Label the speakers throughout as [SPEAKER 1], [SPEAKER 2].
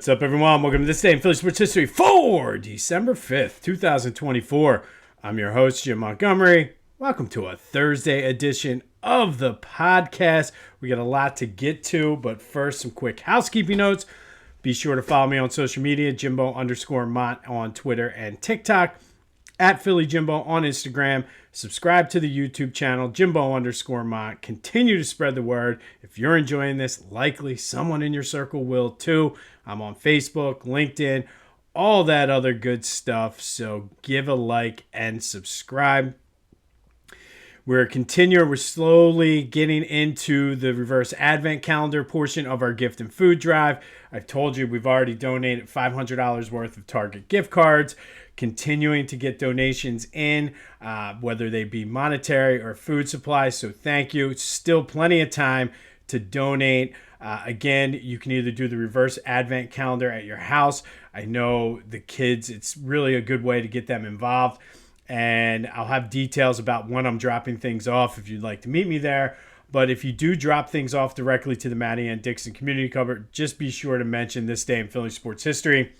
[SPEAKER 1] What's up, everyone? Welcome to this day in Philly sports history for December 5th, 2024. I'm your host, Jim Montgomery. Welcome to a Thursday edition of the podcast. We got a lot to get to, but first, some quick housekeeping notes. Be sure to follow me on social media, Jimbo_Mont on Twitter and TikTok, at Philly Jimbo on Instagram. Subscribe to the YouTube channel, Jimbo_Mont. Continue to spread the word. If you're enjoying this, likely someone in your circle will too. I'm on Facebook, LinkedIn, all that other good stuff. So give a like and subscribe. We're slowly getting into the reverse advent calendar portion of our gift and food drive. I've told you we've already donated $500 worth of Target gift cards. Continuing to get donations in, whether they be monetary or food supplies. So thank you. It's still plenty of time to donate. Again, you can either do the reverse advent calendar at your house. I know the kids, it's really a good way to get them involved. And I'll have details about when I'm dropping things off if you'd like to meet me there. But if you do drop things off directly to the Maddie and Dixon Community Cupboard, just be sure to mention this day in Philly sports history.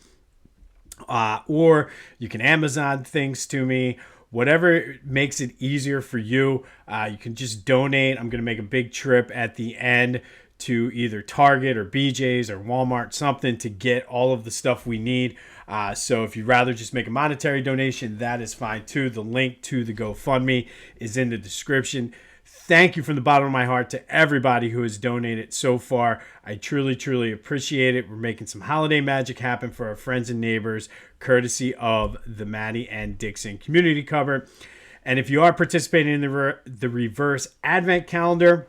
[SPEAKER 1] Or you can Amazon things to me, whatever makes it easier for you. You can just donate. I'm going to make a big trip at the end to either Target or BJ's or Walmart, something to get all of the stuff we need. So if you'd rather just make a monetary donation, that is fine too. The link to the GoFundMe is in the description. Thank you from the bottom of my heart to everybody who has donated so far. I truly, truly appreciate it. We're making some holiday magic happen for our friends and neighbors, courtesy of the Maddie and Dixon Community Cupboard. And if you are participating in the reverse advent calendar,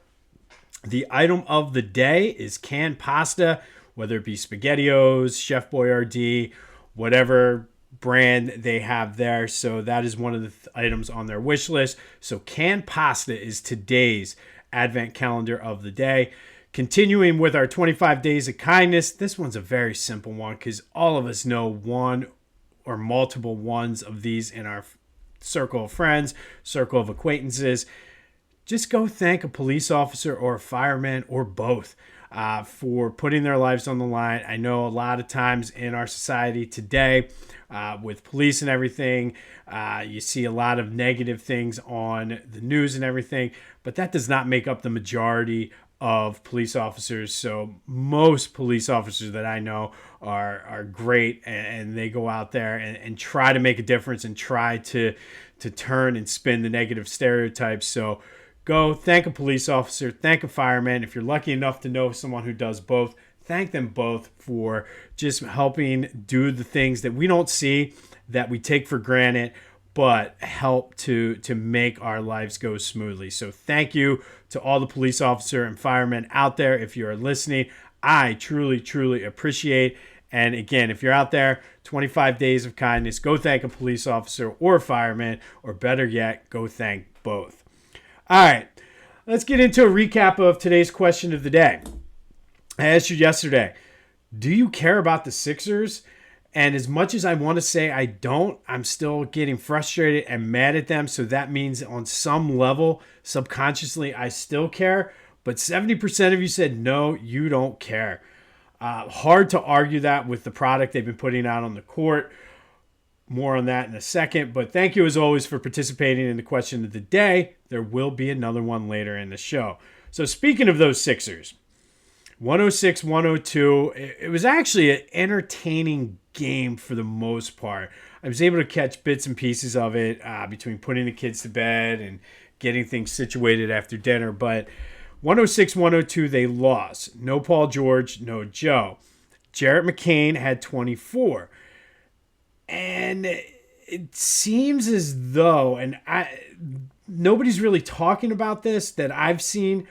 [SPEAKER 1] the item of the day is canned pasta, whether it be SpaghettiOs, Chef Boyardee, whatever brand they have there. So that is one of the items on their wish list. So canned pasta is today's advent calendar of the day. Continuing with our 25 days of kindness, this one's a very simple one because all of us know one or multiple ones of these in our circle of friends, circle of acquaintances. Just go thank a police officer or a fireman or both for putting their lives on the line. I know a lot of times in our society today, with police and everything, you see a lot of negative things on the news and everything, but that does not make up the majority of police officers. So most police officers that I know are great, and they go out there and try to make a difference and try to turn and spin the negative stereotypes. So go thank a police officer, thank a fireman. If you're lucky enough to know someone who does both, thank them both for just helping do the things that we don't see, that we take for granted, but help to make our lives go smoothly. So thank you to all the police officer and firemen out there. If you are listening, I truly, truly appreciate. And again, if you're out there, 25 days of kindness, go thank a police officer or a fireman, or better yet, go thank both. All right, let's get into a recap of today's question of the day. I asked you yesterday, do you care about the Sixers? And as much as I want to say I don't, I'm still getting frustrated and mad at them. So that means on some level, subconsciously, I still care. But 70% of you said, no, you don't care. Hard to argue that with the product they've been putting out on the court. More on that in a second, but thank you as always for participating in the question of the day. There will be another one later in the show. So speaking of those Sixers, 106-102, it was actually an entertaining game for the most part. I was able to catch bits and pieces of it between putting the kids to bed and getting things situated after dinner, but 106-102, they lost. No Paul George, no Joe. Jarrett McCain had 24. And it seems as though, and nobody's really talking about this that I've seen,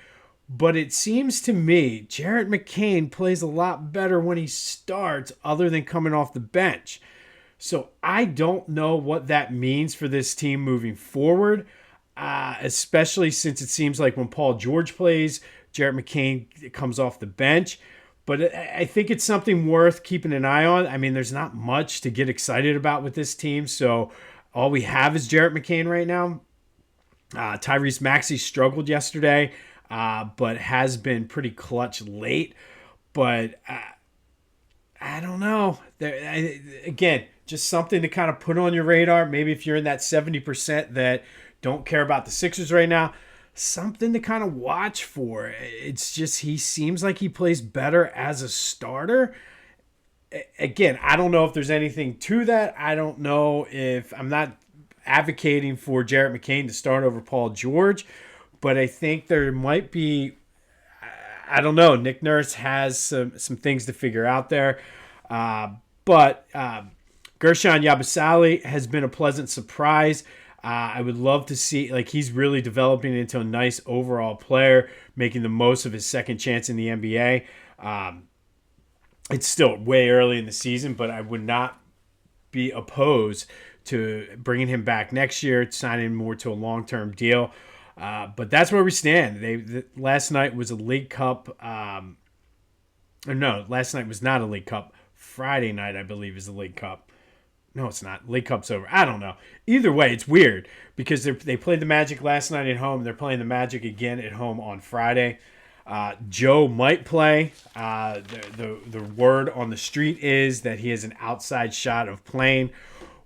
[SPEAKER 1] but it seems to me Jarrett McCain plays a lot better when he starts other than coming off the bench. So I don't know what that means for this team moving forward, especially since it seems like when Paul George plays, Jarrett McCain comes off the bench. But I think it's something worth keeping an eye on. I mean, there's not much to get excited about with this team. So all we have is Jarrett McCain right now. Tyrese Maxey struggled yesterday, but has been pretty clutch late. But I don't know. Again, just something to kind of put on your radar. Maybe if you're in that 70% that don't care about the Sixers right now, something to kind of watch for. It's just he seems like he plays better as a starter. Again, I don't know if there's anything to that. I don't know if I'm not advocating for Jarrett McCain to start over Paul George, but I think there might be. I don't know. Nick Nurse has some things to figure out there, but Gershon Yabusele has been a pleasant surprise. I would love to see, like, he's really developing into a nice overall player, making the most of his second chance in the NBA. It's still way early in the season, but I would not be opposed to bringing him back next year, signing more to a long-term deal. But that's where we stand. Last night was a League Cup. Last night was not a League Cup. Friday night, I believe, is the League Cup. No, it's not. League Cup's over. I don't know. Either way, it's weird because they played the Magic last night at home. They're playing the Magic again at home on Friday. Joe might play. The word on the street is that he has an outside shot of playing.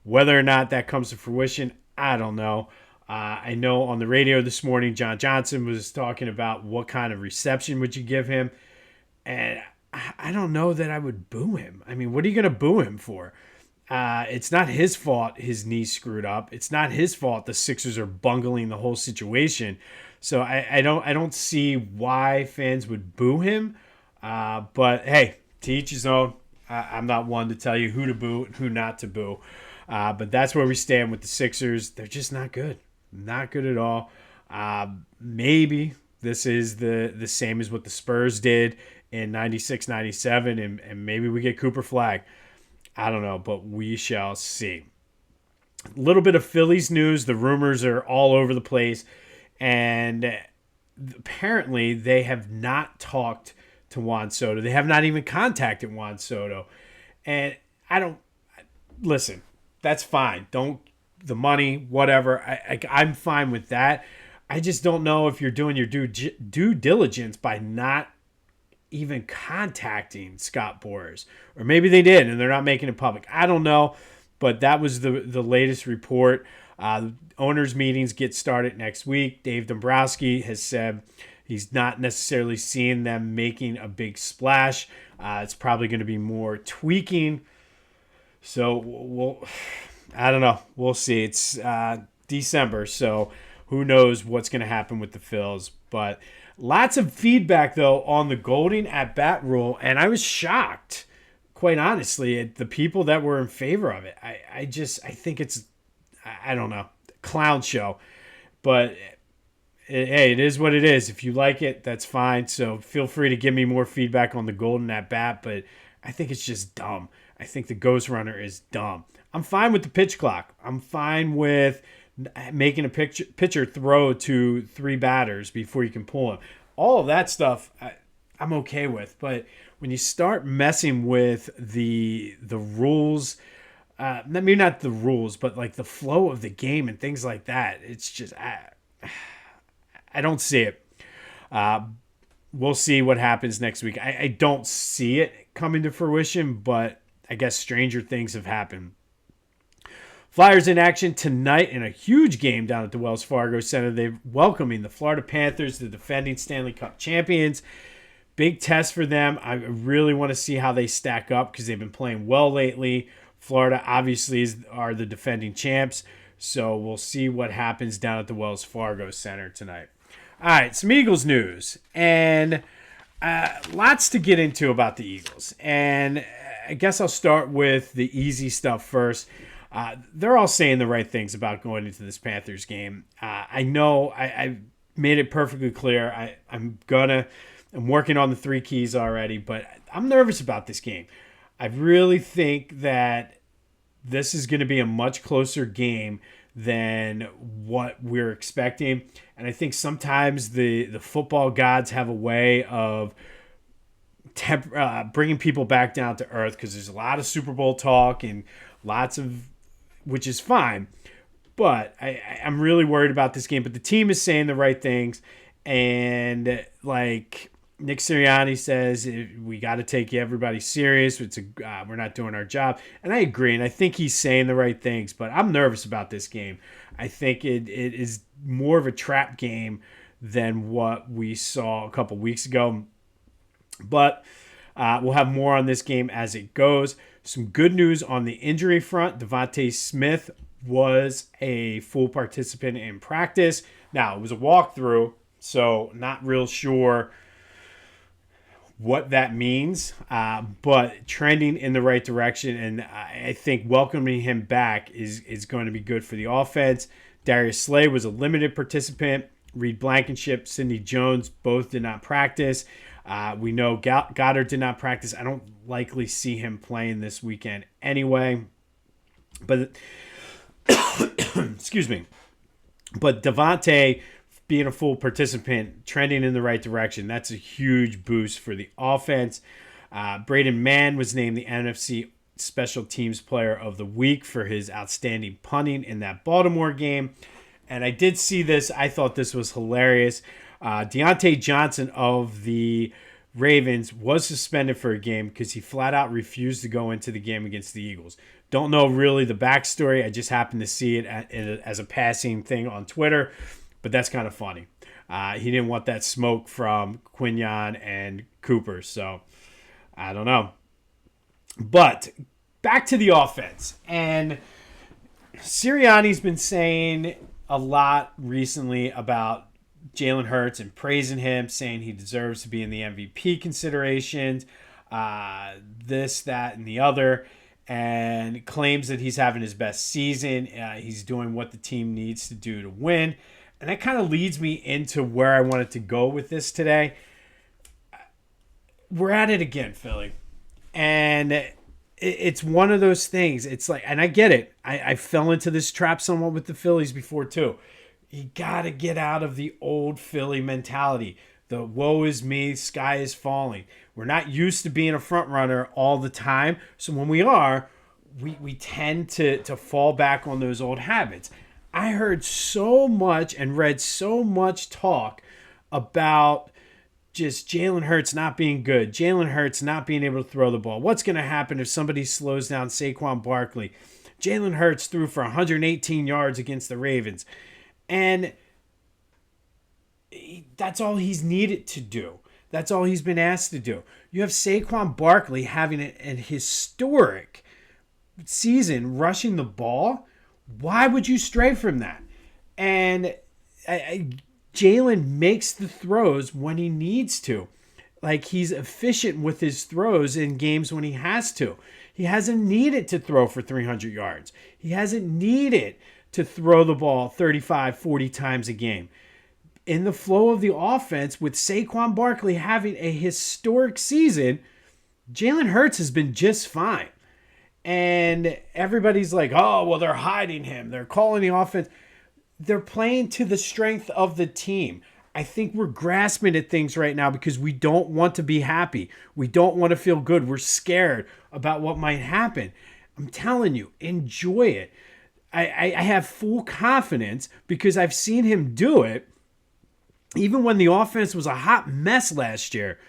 [SPEAKER 1] Whether or not that comes to fruition, I don't know. I know on the radio this morning, John Johnson was talking about what kind of reception would you give him. And I don't know that I would boo him. I mean, what are you going to boo him for? It's not his fault his knee screwed up. It's not his fault the Sixers are bungling the whole situation. So I don't see why fans would boo him. But hey, to each his own. I'm not one to tell you who to boo and who not to boo. But that's where we stand with the Sixers. They're just not good. Not good at all. Maybe this is the same as what the Spurs did in 96, 97, and maybe we get Cooper Flag. I don't know, but we shall see. A little bit of Phillies news. The rumors are all over the place, and apparently they have not talked to Juan Soto. They have not even contacted Juan Soto. And listen, that's fine. The money, whatever. I'm fine with that. I just don't know if you're doing your due diligence by not even contacting Scott Boras. Or maybe they did and they're not making it public. I don't know, but that was the latest report. Owners' meetings get started next week. Dave Dombrowski has said he's not necessarily seeing them making a big splash. It's probably going to be more tweaking. So I don't know. We'll see. It's December, so who knows what's going to happen with the Phils. But lots of feedback, though, on the Golding at-bat rule, and I was shocked, quite honestly, at the people that were in favor of it. I think it's, I don't know, clown show. But, hey, it is what it is. If you like it, that's fine. So feel free to give me more feedback on the Golding at-bat, but I think it's just dumb. I think the Ghost Runner is dumb. I'm fine with the pitch clock. I'm fine with making a pitcher throw to 3 batters before you can pull him. All of that stuff I'm okay with. But when you start messing with the rules, maybe not the rules, but like the flow of the game and things like that, it's just I don't see it. We'll see what happens next week. I don't see it coming to fruition, but I guess stranger things have happened. Flyers in action tonight in a huge game down at the Wells Fargo Center. They're welcoming the Florida Panthers, the defending Stanley Cup champions. Big test for them. I really want to see how they stack up because they've been playing well lately. Florida obviously are the defending champs, so we'll see what happens down at the Wells Fargo Center tonight. All right, some Eagles news, and lots to get into about the Eagles. And I guess I'll start with the easy stuff first. They're all saying the right things about going into this Panthers game. I know I made it perfectly clear. I'm working on the 3 keys already, but I'm nervous about this game. I really think that this is going to be a much closer game than what we're expecting. And I think sometimes the football gods have a way of bringing people back down to earth because there's a lot of Super Bowl talk and lots of, which is fine. But I'm really worried about this game. But the team is saying the right things. And, like, Nick Sirianni says we got to take everybody serious. We're not doing our job, and I agree. And I think he's saying the right things. But I'm nervous about this game. I think it is more of a trap game than what we saw a couple weeks ago. But we'll have more on this game as it goes. Some good news on the injury front. Devonta Smith was a full participant in practice. Now, it was a walkthrough, so not real sure what that means, but trending in the right direction, and I think welcoming him back is going to be good for the offense. Darius Slay was a limited participant. Reed Blankenship, Sidney Jones both did not practice. We know Goddard did not practice. I don't likely see him playing this weekend anyway. But excuse me. But Devontae being a full participant, trending in the right direction, that's a huge boost for the offense. Braden Mann was named the NFC Special Teams Player of the Week for his outstanding punting in that Baltimore game. And I did see this. I thought this was hilarious. Deontay Johnson of the Ravens was suspended for a game because he flat out refused to go into the game against the Eagles. Don't know really the backstory. I just happened to see it as a passing thing on Twitter. But that's kind of funny. He didn't want that smoke from Quinyon and Cooper. So, I don't know. But back to the offense. And Sirianni's been saying a lot recently about Jalen Hurts and praising him, saying he deserves to be in the MVP considerations, this, that, and the other, and claims that he's having his best season. He's doing what the team needs to do to win. And that kind of leads me into where I wanted to go with this today. We're at it again, Philly. And it's one of those things. It's like, and I get it. I fell into this trap somewhat with the Phillies before too. You got to get out of the old Philly mentality. The woe is me, sky is falling. We're not used to being a front runner all the time. So when we are, we tend to fall back on those old habits. I heard so much and read so much talk about just Jalen Hurts not being good, Jalen Hurts not being able to throw the ball. What's going to happen if somebody slows down Saquon Barkley? Jalen Hurts threw for 118 yards against the Ravens. And that's all he's needed to do. That's all he's been asked to do. You have Saquon Barkley having an historic season rushing the ball. Why would you stray from that? And Jalen makes the throws when he needs to. Like, he's efficient with his throws in games when he has to. He hasn't needed to throw for 300 yards. He hasn't needed to throw the ball 35, 40 times a game. In the flow of the offense, with Saquon Barkley having a historic season, Jalen Hurts has been just fine. And everybody's like, oh, well, they're hiding him. They're calling the offense. They're playing to the strength of the team. I think we're grasping at things right now because we don't want to be happy. We don't want to feel good. We're scared about what might happen. I'm telling you, enjoy it. I have full confidence because I've seen him do it. Even when the offense was a hot mess last year,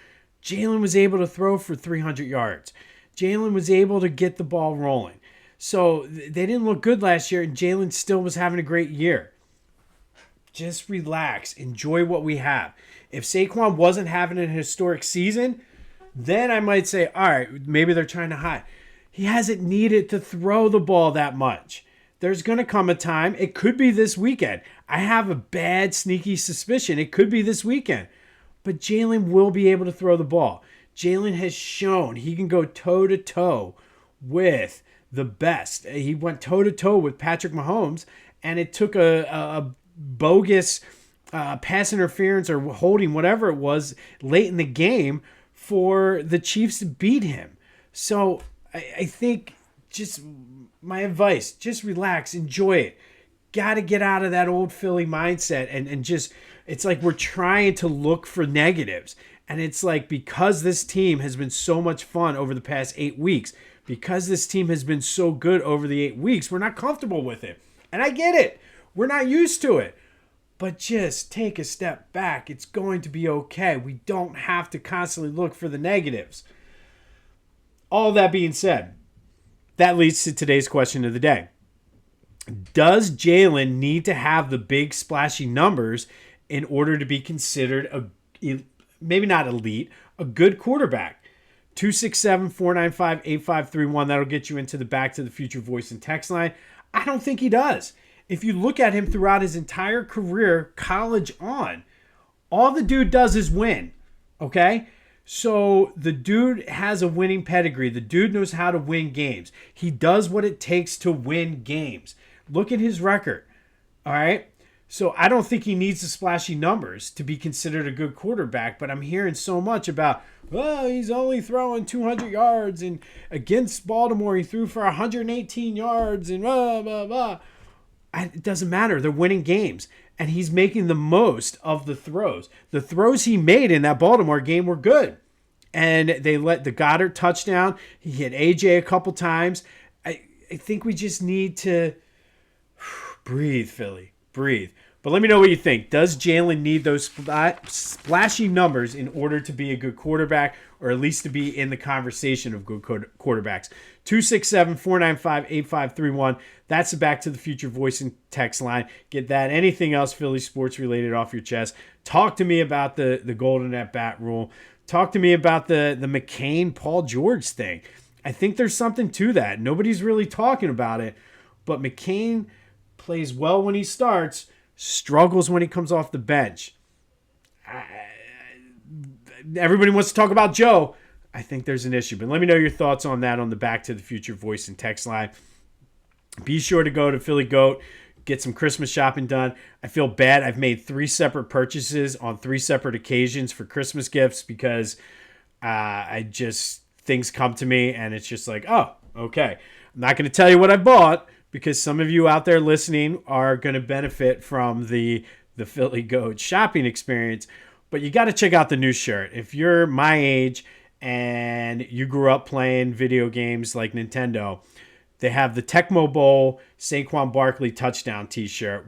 [SPEAKER 1] Jalen was able to throw for 300 yards. Jalen was able to get the ball rolling. So they didn't look good last year, and Jalen still was having a great year. Just relax. Enjoy what we have. If Saquon wasn't having an historic season, then I might say, all right, maybe they're trying to hide. He hasn't needed to throw the ball that much. There's going to come a time, it could be this weekend. I have a bad, sneaky suspicion it could be this weekend. But Jalen will be able to throw the ball. Jalen has shown he can go toe-to-toe with the best. He went toe-to-toe with Patrick Mahomes, and it took a bogus pass interference or holding, whatever it was, late in the game for the Chiefs to beat him. So I think just my advice, just relax, enjoy it. Got to get out of that old Philly mindset and just, it's like we're trying to look for negatives. And it's like, because this team has been so much fun over the past 8 weeks, because this team has been so good over the 8 weeks, we're not comfortable with it. And I get it. We're not used to it. but just take a step back. It's going to be okay. We don't have to constantly look for the negatives. All that being said, that leads to today's question of the day. Does Jalen need to have the big splashy numbers in order to be considered maybe not elite, a good quarterback? 267-495-8531. That'll get you into the Back to the Future voice and text line. I don't think he does. If you look at him throughout his entire career, college on, all the dude does is win. Okay? So the dude has a winning pedigree. The dude knows how to win games. He does what it takes to win games. Look at his record. All right? So I don't think he needs the splashy numbers to be considered a good quarterback, but I'm hearing so much about, well, he's only throwing 200 yards, and against Baltimore he threw for 118 yards and blah, blah, blah. It doesn't matter. They're winning games, and he's making the most of the throws. The throws he made in that Baltimore game were good, and they let the Goddard touchdown. He hit AJ a couple times. I think we just need to breathe, Philly. Breathe. But let me know what you think. Does Jalen need those splashy numbers in order to be a good quarterback, or at least to be in the conversation of good quarterbacks? 267-495-8531. That's the Back to the Future voice and text line. Get that. Anything else Philly sports related off your chest. Talk to me about the golden at bat rule. Talk to me about the McCain Paul George thing. I think there's something to that. Nobody's really talking about it, but McCain plays well when he starts, struggles when he comes off the bench. Everybody wants to talk about Joe. I think there's an issue, but let me know your thoughts on that on the Back to the Future voice and text line. Be sure to go to Philly Goat, get some Christmas shopping done. I feel bad. I've made 3 separate purchases on 3 separate occasions for Christmas gifts because things come to me and it's just like, oh, okay. I'm not going to tell you what I bought, because some of you out there listening are going to benefit from the Philly Goat shopping experience. But you got to check out the new shirt. If you're my age and you grew up playing video games like Nintendo, they have the Tecmo Bowl Saquon Barkley touchdown t-shirt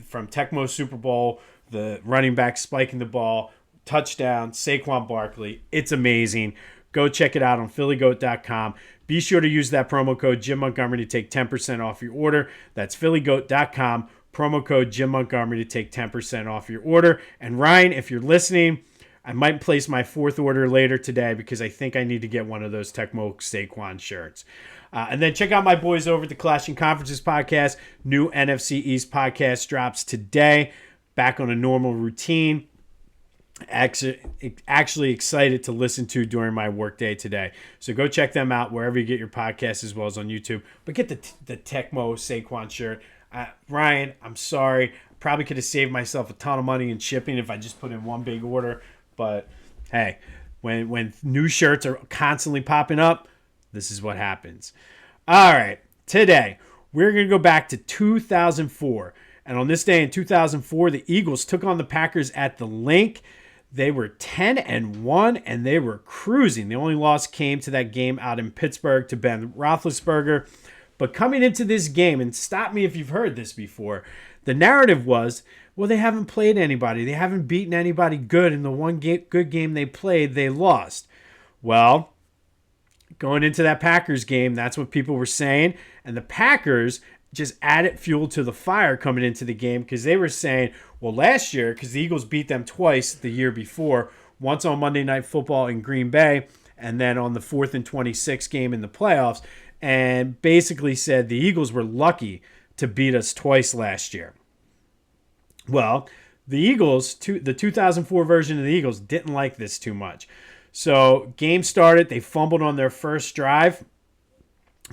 [SPEAKER 1] from Tecmo Super Bowl, the running back spiking the ball, touchdown, Saquon Barkley. It's amazing. Go check it out on phillygoat.com. Be sure to use that promo code Jim Montgomery to take 10% off your order. That's phillygoat.com. Promo code Jim Montgomery to take 10% off your order. And Ryan, if you're listening, I might place my 4th order later today because I think I need to get one of those Tecmo Saquon shirts. And then check out my boys over at the Clashing Conferences podcast. New NFC East podcast drops today. Back on a normal routine. Actually excited to listen to during my workday today. So go check them out wherever you get your podcasts, as well as on YouTube. But get the Tecmo Saquon shirt. Ryan, I'm sorry. Probably could have saved myself a ton of money in shipping if I just put in one big order. But hey, when new shirts are constantly popping up, this is what happens. All right, today we're going to go back to 2004. And on this day in 2004, the Eagles took on the Packers at the Linc. They were 10-1, and they were cruising. The only loss came to that game out in Pittsburgh to Ben Roethlisberger. But coming into this game, and stop me if you've heard this before, the narrative was, well, they haven't played anybody. They haven't beaten anybody good. In the one good game they played, they lost. Well, going into that Packers game, that's what people were saying. And the Packers just added fuel to the fire coming into the game, because they were saying, well, last year, because the Eagles beat them twice the year before, once on Monday Night Football in Green Bay, and then on the 4th and 26 game in the playoffs, and basically said the Eagles were lucky to beat us twice last year. Well, the Eagles, the 2004 version of the Eagles, didn't like this too much. So game started, they fumbled on their first drive,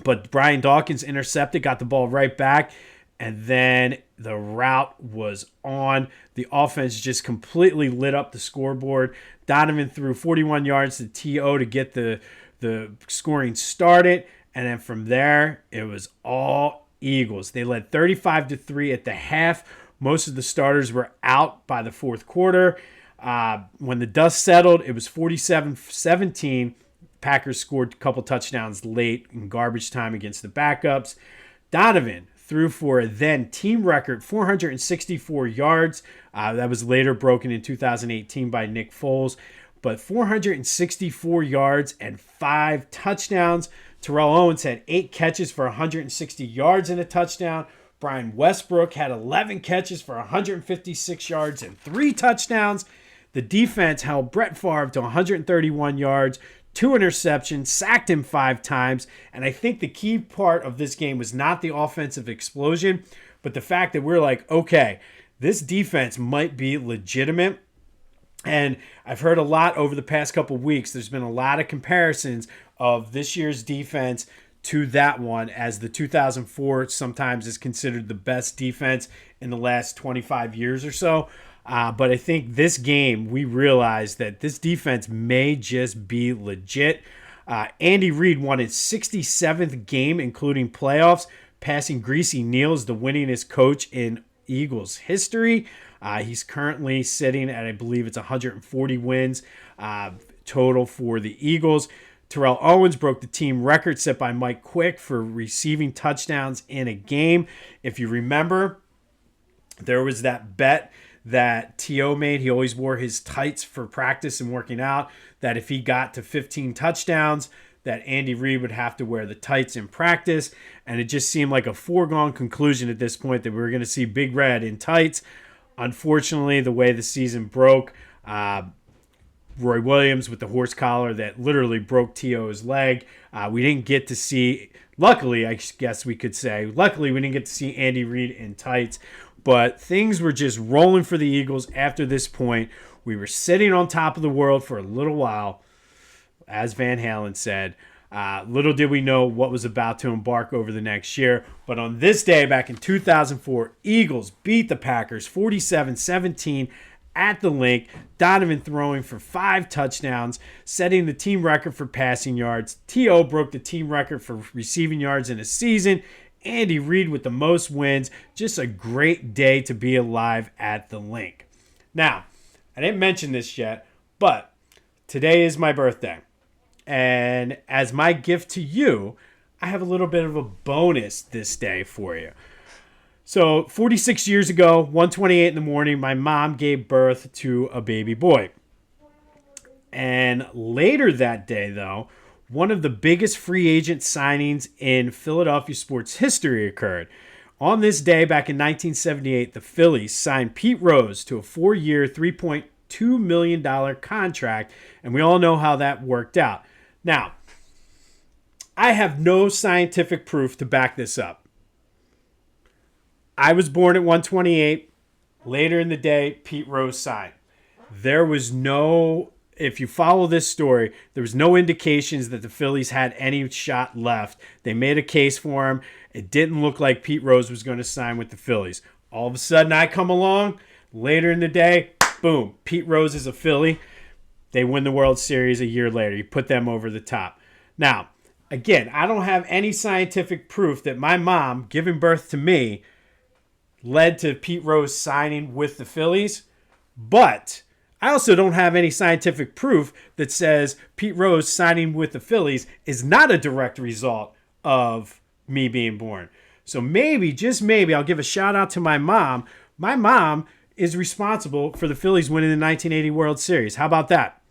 [SPEAKER 1] but Brian Dawkins intercepted, got the ball right back, and then the route was on. The offense just completely lit up the scoreboard. Donovan threw 41 yards to T.O. to get the scoring started, and then from there, it was all Eagles. They led 35-3 at the half. Most of the starters were out by the 4th quarter. When the dust settled, it was 47-17. Packers scored a couple touchdowns late in garbage time against the backups. Donovan threw for a then team record 464 yards. That was later broken in 2018 by Nick Foles. But 464 yards and 5 touchdowns. Terrell Owens had 8 catches for 160 yards and a touchdown. Brian Westbrook had 11 catches for 156 yards and 3 touchdowns. The defense held Brett Favre to 131 yards, 2 interceptions, sacked him 5 times. And I think the key part of this game was not the offensive explosion, but the fact that we're like, okay, this defense might be legitimate. And I've heard a lot over the past couple of weeks. There's been a lot of comparisons of this year's defense to that one, as the 2004 sometimes is considered the best defense in the last 25 years or so. But I think this game, we realized that this defense may just be legit. Andy Reid won his 67th game, including playoffs, passing Greasy Neal as the winningest coach in Eagles history. He's currently sitting at, I believe it's 140 wins total for the Eagles. Terrell Owens broke the team record set by Mike Quick for receiving touchdowns in a game. If you remember, there was that bet that T.O. made. He always wore his tights for practice and working out, that if he got to 15 touchdowns, that Andy Reid would have to wear the tights in practice. And it just seemed like a foregone conclusion at this point that we were going to see Big Red in tights. Unfortunately, the way the season broke, Roy Williams with the horse collar that literally broke T.O.'s leg. We didn't get to see, luckily, I guess we could say, luckily we didn't get to see Andy Reid in tights. But things were just rolling for the Eagles after this point. We were sitting on top of the world for a little while, as Van Halen said. Little did we know what was about to embark over the next year. But on this day, back in 2004, Eagles beat the Packers 47-17 at the Linc. Donovan throwing for 5 touchdowns, setting the team record for passing yards. T.O. broke the team record for receiving yards in a season. Andy Reid with the most wins. Just a great day to be alive at the Linc. Now, I didn't mention this yet, but today is my birthday. And as my gift to you, I have a little bit of a bonus this day for you. So 46 years ago, 1:28 in the morning, my mom gave birth to a baby boy. And later that day, though, one of the biggest free agent signings in Philadelphia sports history occurred. On this day, back in 1978, the Phillies signed Pete Rose to a 4-year, $3.2 million contract, and we all know how that worked out. Now, I have no scientific proof to back this up. I was born at 128. Later in the day, Pete Rose signed. There was no, if you follow this story, there was no indications that the Phillies had any shot left. They made a case for him. It didn't look like Pete Rose was going to sign with the Phillies. All of a sudden, I come along. Later in the day, boom, Pete Rose is a Philly. They win the World Series a year later. You put them over the top. Now, again, I don't have any scientific proof that my mom, giving birth to me, led to Pete Rose signing with the Phillies. But I also don't have any scientific proof that says Pete Rose signing with the Phillies is not a direct result of me being born. So maybe, just maybe, I'll give a shout out to my mom. My mom is responsible for the Phillies winning the 1980 World Series. How about that?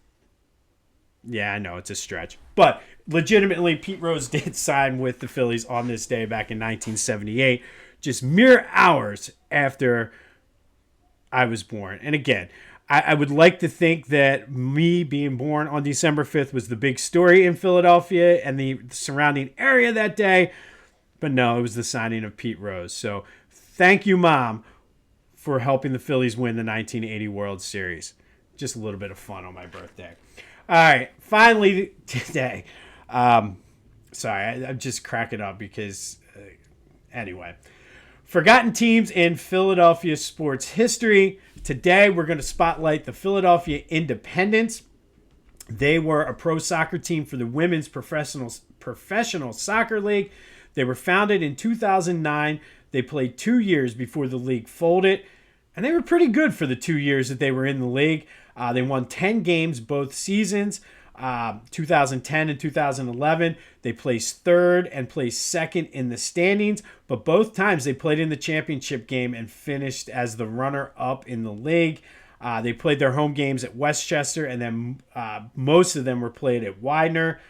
[SPEAKER 1] Yeah, I know it's a stretch. But legitimately, Pete Rose did sign with the Phillies on this day back in 1978, just mere hours after I was born. And again, I would like to think that me being born on December 5th was the big story in Philadelphia and the surrounding area that day. But no, it was the signing of Pete Rose. So thank you, Mom, for helping the Phillies win the 1980 World Series. Just a little bit of fun on my birthday. All right, finally today. Sorry, I'm just cracking up because, anyway. Forgotten teams in Philadelphia sports history. Today, we're going to spotlight the Philadelphia Independents. They were a pro soccer team for the Women's Professional Soccer League. They were founded in 2009. They played 2 years before the league folded, and they were pretty good for the 2 years that they were in the league. They won 10 games both seasons. 2010 and 2011, they placed third and placed second in the standings, but both times they played in the championship game and finished as the runner-up in the league. They played their home games at Westchester, and then most of them were played at Widener.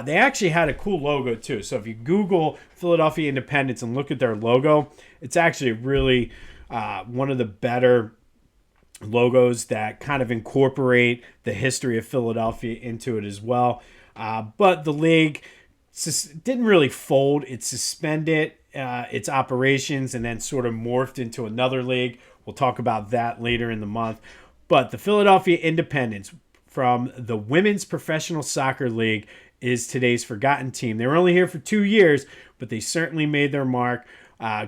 [SPEAKER 1] They actually had a cool logo, too. So if you Google Philadelphia Independence and look at their logo, it's actually really one of the better logos that kind of incorporate the history of Philadelphia into it as well. But the league didn't really fold. It suspended its operations and then sort of morphed into another league. We'll talk about that later in the month. But the Philadelphia Independents from the Women's Professional Soccer League is today's forgotten team. They were only here for 2 years, but they certainly made their mark,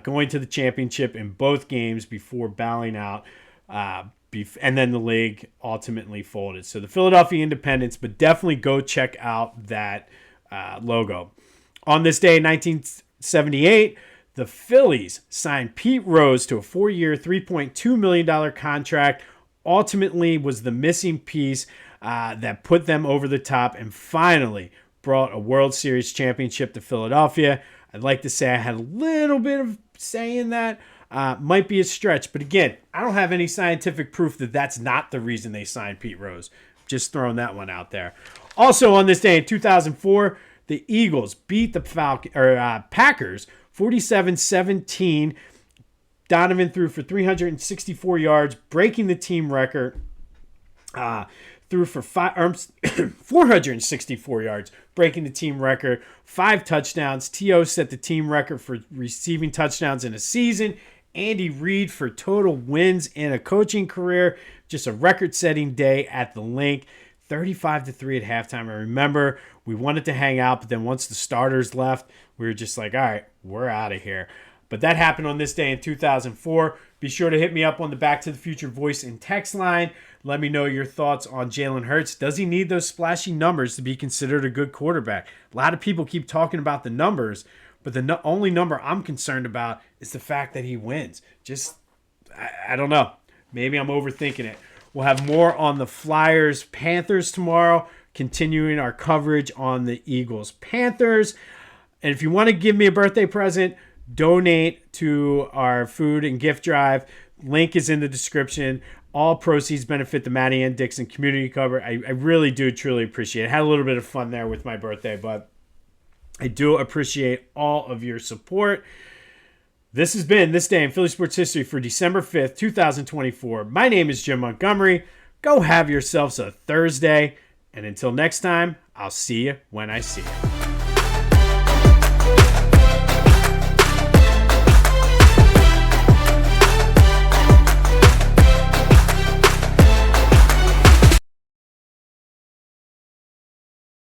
[SPEAKER 1] going to the championship in both games before bowing out. And then the league ultimately folded. So the Philadelphia Independents, but definitely go check out that logo. On this day in 1978, the Phillies signed Pete Rose to a 4-year, $3.2 million contract. Ultimately was the missing piece that put them over the top and finally brought a World Series championship to Philadelphia. I'd like to say I had a little bit of say in that. Might be a stretch, but again, I don't have any scientific proof that that's not the reason they signed Pete Rose. Just throwing that one out there. Also on this day in 2004, the Eagles beat the Packers 47-17. Donovan threw for 364 yards, breaking the team record. Threw for 464 yards, breaking the team record. 5 touchdowns. T.O. set the team record for receiving touchdowns in a season. Andy Reid for total wins in a coaching career. Just a record-setting day at the Linc. 35-3 at halftime. I remember we wanted to hang out, but then once the starters left, we were just like, all right, we're out of here. But that happened on this day in 2004. Be sure to hit me up on the Back to the Future voice and text line. Let me know your thoughts on Jalen Hurts. Does he need those splashy numbers to be considered a good quarterback? A lot of people keep talking about the numbers, but the only number I'm concerned about is the fact that he wins. I don't know. Maybe I'm overthinking it. We'll have more on the Flyers Panthers tomorrow, continuing our coverage on the Eagles Panthers. And if you want to give me a birthday present, donate to our food and gift drive. Link is in the description. All proceeds benefit the Matty Ann Dixon Community Cover. I really do truly appreciate it. I had a little bit of fun there with my birthday, but I do appreciate all of your support. This has been This Day in Philly Sports History for December 5th, 2024. My name is Jim Montgomery. Go have yourselves a Thursday. And until next time, I'll see you when I see you.